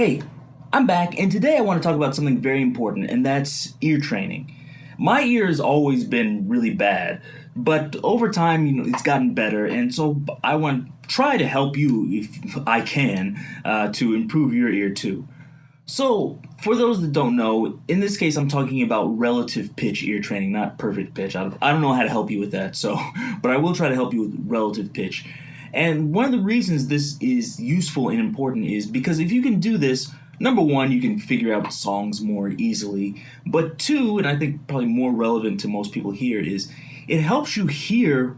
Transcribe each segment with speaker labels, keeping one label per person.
Speaker 1: Hey, I'm back, and today I want to talk about something very important, and that's ear training. My ear has always been really bad, but over time, it's gotten better, and so I want to try to help you if I can to improve your ear too. So, for those that don't know, in this case, I'm talking about relative pitch ear training, not perfect pitch. I don't know how to help you with that, so, but I will try to help you with relative pitch. And one of the reasons this is useful and important is because if you can do this, number one, you can figure out songs more easily. But two, and I think probably more relevant to most people here, is it helps you hear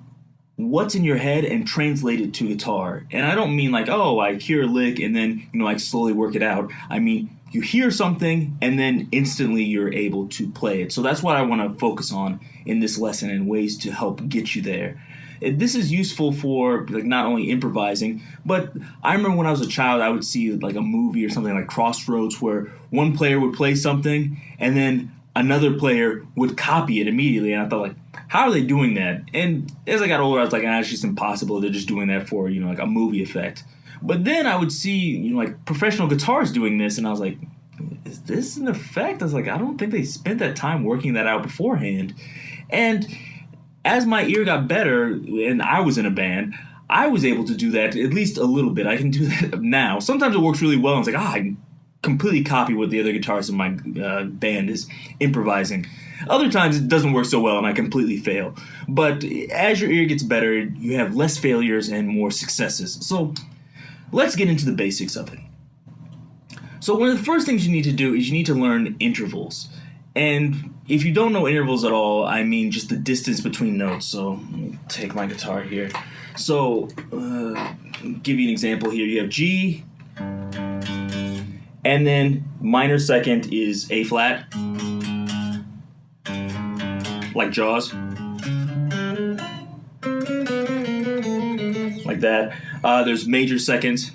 Speaker 1: what's in your head and translate it to guitar. And I don't mean like, oh, I hear a lick and then, I slowly work it out. I mean, you hear something and then instantly you're able to play it. So that's what I want to focus on in this lesson and ways to help get you there. This is useful for not only improvising, but I remember when I was a child, I would see like a movie or something like Crossroads where one player would play something and then another player would copy it immediately. And I thought, like, how are they doing that? And as I got older, I was like, it's just impossible. They're just doing that for, like a movie effect. But then I would see, like professional guitarists doing this, and I was like, is this an effect? I was like, I don't think they spent that time working that out beforehand. And as my ear got better and I was in a band, I was able to do that at least a little bit. I can do that now. Sometimes it works really well. And it's like, I can completely copy what the other guitarist in my band is improvising. Other times it doesn't work so well and I completely fail. But as your ear gets better, you have less failures and more successes. So let's get into the basics of it. So one of the first things you need to do is you need to learn intervals. And if you don't know intervals at all, I mean just the distance between notes. So let me take my guitar here. So give you an example here. You have G, and then minor second is A flat, like Jaws, like that. There's major seconds.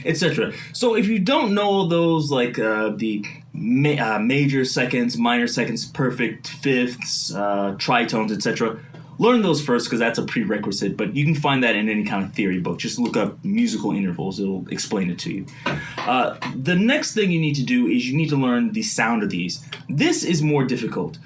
Speaker 1: Etc. So if you don't know those, like the major seconds, minor seconds, perfect fifths, tritones, etc., learn those first because that's a prerequisite. But you can find that in any kind of theory book. Just look up musical intervals; it'll explain it to you. The next thing you need to do is you need to learn the sound of these. This is more difficult.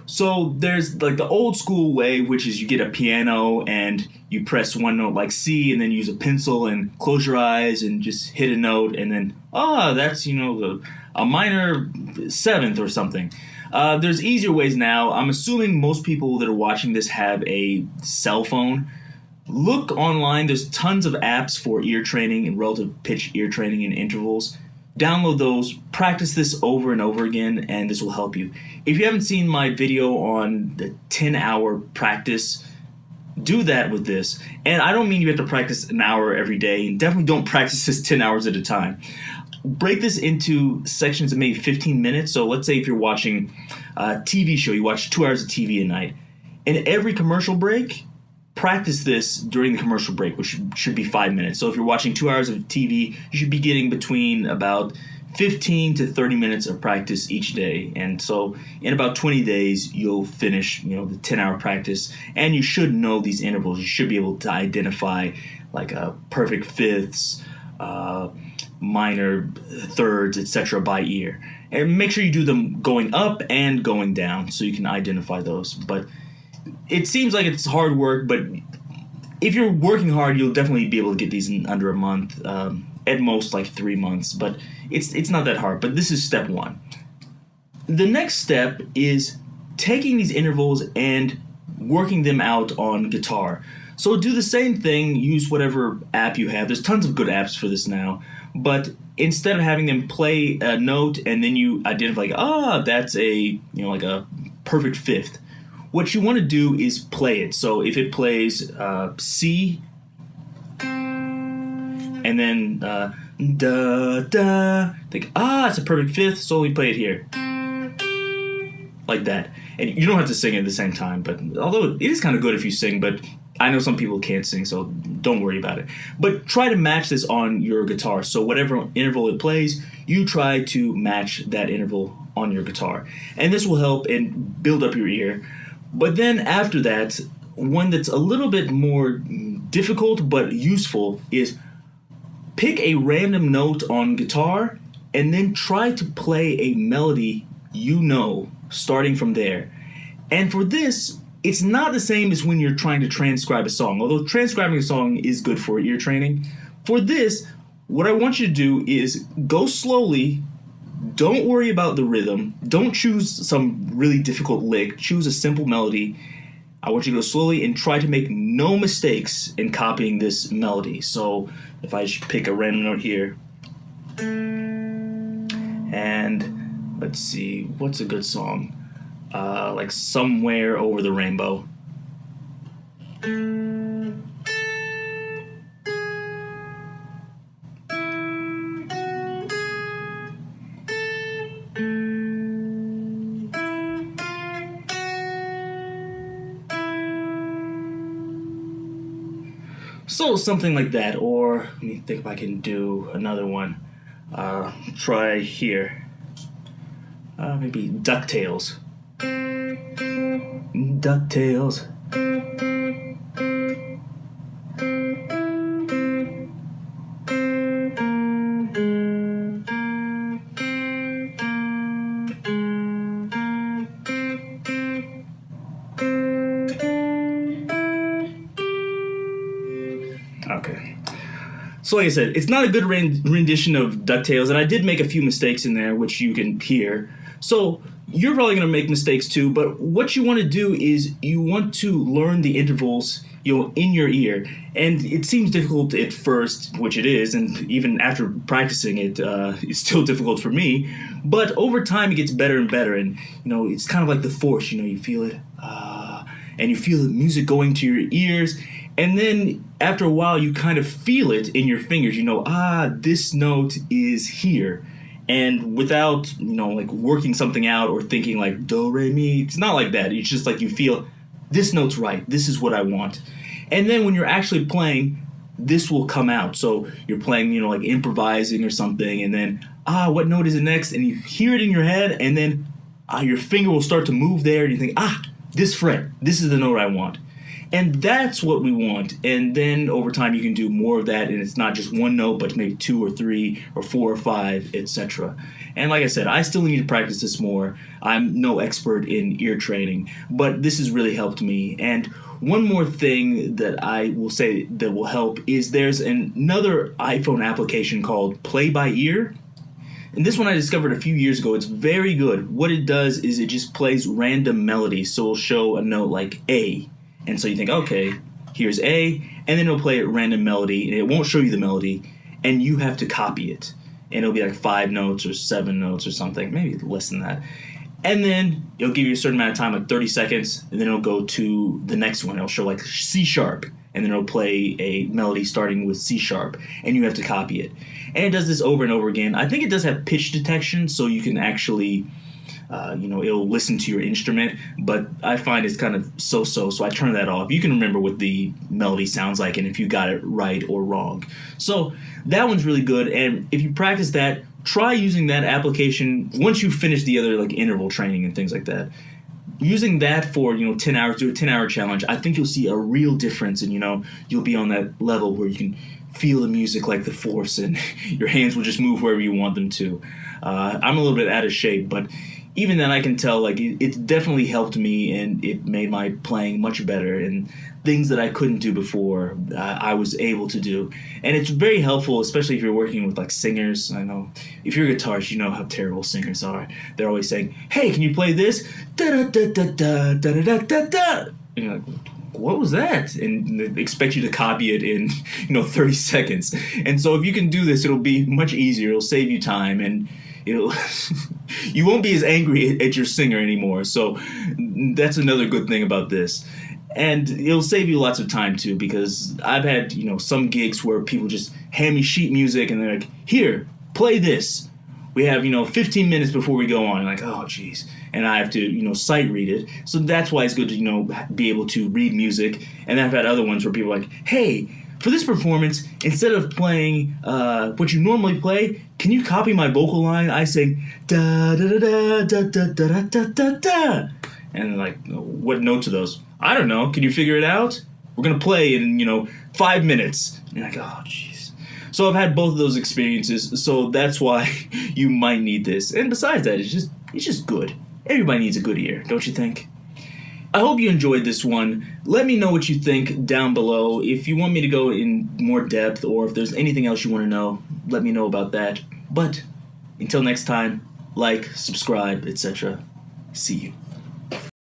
Speaker 1: So there's like the old school way, which is you get a piano and you press one note like C and then use a pencil and close your eyes and just hit a note and then, that's, a minor seventh or something. There's easier ways now. I'm assuming most people that are watching this have a cell phone. Look online. There's tons of apps for ear training and relative pitch ear training and intervals. Download those, practice this over and over again, and this will help you. If you haven't seen my video on the 10-hour practice, do that with this. And I don't mean you have to practice an hour every day, and definitely don't practice this 10 hours at a time. Break this into sections of maybe 15 minutes. So let's say if you're watching a TV show, you watch 2 hours of TV a night. In every commercial break, practice this during the commercial break, which should be 5 minutes. So if you're watching 2 hours of TV, you should be getting between about 15 to 30 minutes of practice each day. And so in about 20 days, you'll finish, the 10-hour practice. And you should know these intervals. You should be able to identify like perfect fifths, minor thirds, etc. by ear. And make sure you do them going up and going down so you can identify those. But it seems like it's hard work, but if you're working hard, you'll definitely be able to get these in under a month, at most like 3 months, but it's not that hard. But this is step one. The next step is taking these intervals and working them out on guitar. So do the same thing, use whatever app you have. There's tons of good apps for this now, but instead of having them play a note and then you identify, that's a, like a perfect fifth. What you want to do is play it. So if it plays C and then da da, think it's a perfect fifth, so we play it here, like that. And you don't have to sing it at the same time. But although it is kind of good if you sing, but I know some people can't sing, so don't worry about it. But try to match this on your guitar. So whatever interval it plays, you try to match that interval on your guitar, and this will help and build up your ear. But then after that, one that's a little bit more difficult but useful is pick a random note on guitar and then try to play a melody starting from there. And for this, it's not the same as when you're trying to transcribe a song, although transcribing a song is good for ear training. For this, what I want you to do is go slowly. Don't worry about the rhythm. Don't choose some really difficult lick. Choose a simple melody. I want you to go slowly and try to make no mistakes in copying this melody. So if I just pick a random note here, and let's see, what's a good song? Like Somewhere Over the Rainbow. So something like that, or let me think if I can do another one. Try here. Maybe DuckTales. DuckTales. Okay. So like I said, it's not a good rendition of DuckTales, and I did make a few mistakes in there, which you can hear. So you're probably going to make mistakes too, but what you want to do is you want to learn the intervals, in your ear. And it seems difficult at first, which it is, and even after practicing it, it's still difficult for me. But over time, it gets better and better, and it's kind of like the force. You feel it, and you feel the music going to your ears. And then after a while, you kind of feel it in your fingers. This note is here. And without, like working something out or thinking like do, re, mi, it's not like that. It's just like you feel this note's right. This is what I want. And then when you're actually playing, this will come out. So you're playing, like improvising or something. And then, what note is it next? And you hear it in your head. And then your finger will start to move there. And you think, this fret. This is the note I want. And that's what we want. And then over time you can do more of that, and it's not just one note, but maybe 2 or 3 or 4 or 5, etc. And like I said, I still need to practice this more. I'm no expert in ear training, but this has really helped me. And one more thing that I will say that will help is there's another iPhone application called Play by Ear. And this one I discovered a few years ago. It's very good. What it does is it just plays random melodies. So it'll show a note like A. And so you think, okay, here's A, and then it'll play a random melody, and it won't show you the melody, and you have to copy it. And it'll be like 5 notes or 7 notes or something, maybe less than that. And then it'll give you a certain amount of time, like 30 seconds, and then it'll go to the next one. It'll show like C sharp, and then it'll play a melody starting with C sharp, and you have to copy it. And it does this over and over again. I think it does have pitch detection, so you can actually... it'll listen to your instrument, but I find it's kind of so I turn that off. You can remember what the melody sounds like and if you got it right or wrong. So that one's really good, and if you practice that, try using that application once you finish the other like interval training and things like that. Using that for 10 hours, do a 10-hour challenge, I think you'll see a real difference, and you'll be on that level where you can feel the music like the force, and your hands will just move wherever you want them to. I'm a little bit out of shape, but even then I can tell like it definitely helped me, and it made my playing much better, and things that I couldn't do before I was able to do. And it's very helpful, especially if you're working with like singers. I know if you're a guitarist, you know how terrible singers are. They're always saying, hey, can you play this? Da da da da da da da da da. And you're like, what was that? And they expect you to copy it in 30 seconds. And so if you can do this, it'll be much easier. It'll save you time, and you won't be as angry at your singer anymore. So that's another good thing about this. And it'll save you lots of time too, because I've had some gigs where people just hand me sheet music and they're like, here, play this. We have 15 minutes before we go on. I'm like, oh geez, and I have to sight read it. So that's why it's good to be able to read music. And then I've had other ones where people are like, hey, for this performance, instead of playing what you normally play, can you copy my vocal line? I sing da da da da da da da da da da. And they're like, what notes are those? I don't know. Can you figure it out? We're gonna play in 5 minutes. And you're like, oh jeez. So I've had both of those experiences. So that's why you might need this. And besides that, it's just good. Everybody needs a good ear, don't you think? I hope you enjoyed this one. Let me know what you think down below. If you want me to go in more depth or if there's anything else you want to know, let me know about that. But until next time, like, subscribe, etc. See you.